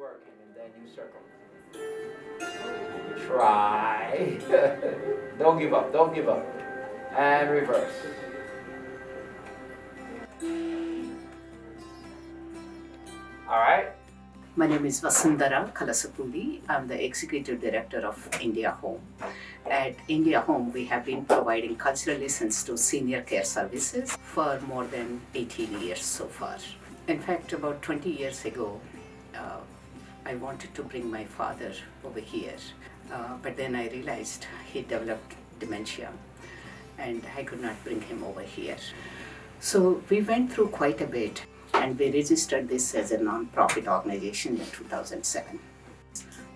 working and then you circle. Try. Don't give up, don't give up. And reverse. All right. My name is Vasundhara Kalasapudi. I'm the Executive Director of India Home. At India Home, we have been providing cultural lessons to senior care services for more than 18 years so far. In fact, about 20 years ago, I wanted to bring my father over here, but then I realized he developed dementia and I could not bring him over here. So we went through quite a bit and we registered this as a non-profit organization in 2007.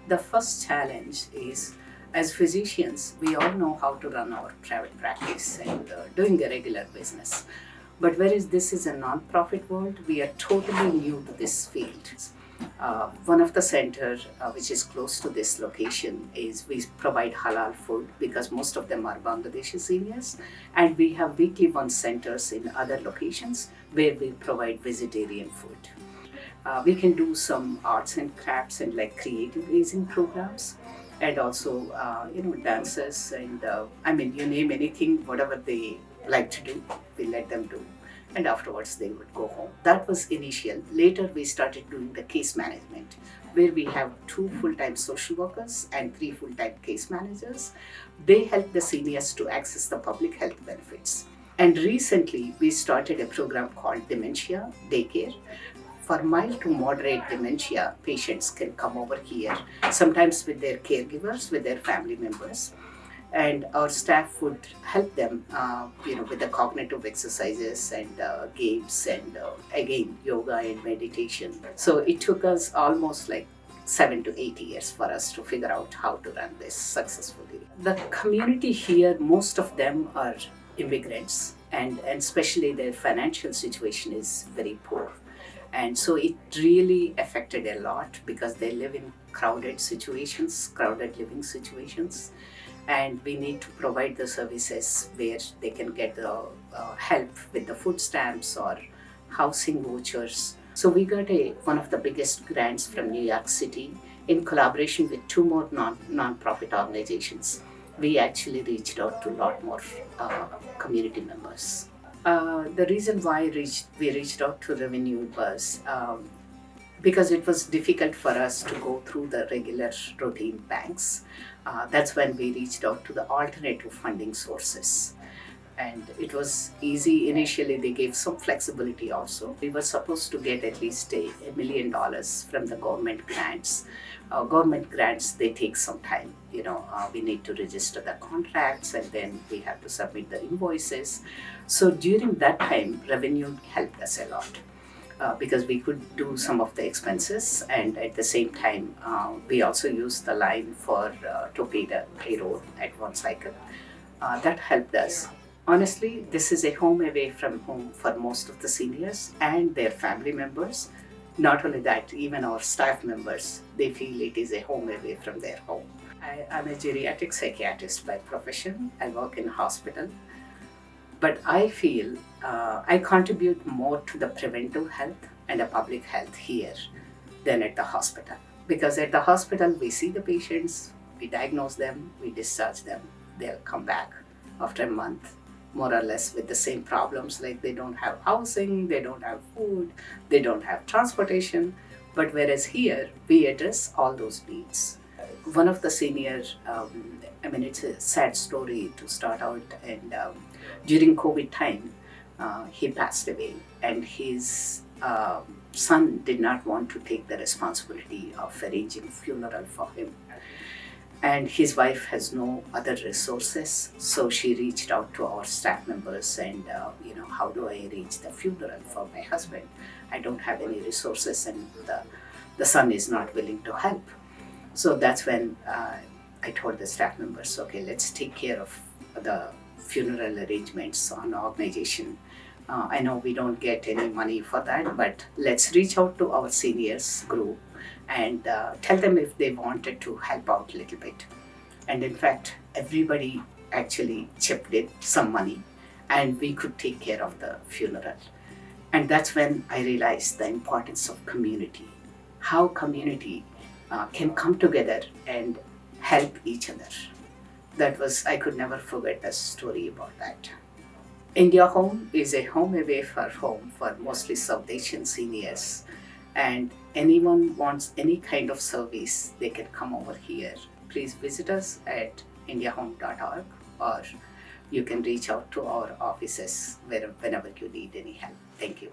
The first challenge is, as physicians, we all know how to run our private practice and doing a regular business. But whereas this is a non-profit world, we are totally new to this field. One of the centers which is close to this location is we provide halal food because most of them are Bangladeshi seniors, and we have weekly one centers in other locations where we provide vegetarian food. We can do some arts and crafts and like creative raising programs, and also dances and you name anything, whatever they like to do, we let them do. And afterwards they would go home. That was initial. Later we started doing the case management, where we have 2 full-time social workers and 3 full-time case managers. They help the seniors to access the public health benefits. And recently we started a program called Dementia Daycare. For mild to moderate dementia, patients can come over here, sometimes with their caregivers, with their family members. And our staff would help them, with the cognitive exercises and games and again yoga and meditation. So it took us almost like 7 to 8 years for us to figure out how to run this successfully. The community here, most of them are immigrants, and especially their financial situation is very poor. And so it really affected a lot because they live in crowded living situations. And we need to provide the services where they can get the help with the food stamps or housing vouchers. So we got one of the biggest grants from New York City in collaboration with 2 more non-profit organizations. We actually reached out to a lot more community members. The reason why we reached out to Revenue was because it was difficult for us to go through the regular routine banks. That's when we reached out to the alternative funding sources. And it was easy. Initially, they gave some flexibility also. We were supposed to get at least $1 million from the government grants. Government grants, they take some time. We need to register the contracts and then we have to submit the invoices. So during that time, Revenue helped us a lot. Because we could do some of the expenses, and at the same time we also used the line to pay the payroll at one cycle. That helped us. Honestly, this is a home away from home for most of the seniors and their family members. Not only that, even our staff members, they feel it is a home away from their home. I'm a geriatric psychiatrist by profession. I work in a hospital. But I feel I contribute more to the preventive health and the public health here than at the hospital. Because at the hospital, we see the patients, we diagnose them, we discharge them. They'll come back after a month, more or less with the same problems, like they don't have housing, they don't have food, they don't have transportation. But whereas here, we address all those needs. One of the seniors, it's a sad story to start out, and during COVID time, he passed away, and his son did not want to take the responsibility of arranging funeral for him. And his wife has no other resources, so she reached out to our staff members and, how do I arrange the funeral for my husband? I don't have any resources, and the son is not willing to help. So that's when I told the staff members, okay, let's take care of the funeral arrangements on organization. I know we don't get any money for that, but let's reach out to our seniors group and tell them if they wanted to help out a little bit. And in fact, everybody actually chipped in some money and we could take care of the funeral. And that's when I realized the importance of community. how community can come together and help each other. I could never forget the story about that. India Home is a home away for home for mostly South Asian seniors. And anyone wants any kind of service, they can come over here. Please visit us at indiahome.org, or you can reach out to our offices whenever you need any help. Thank you.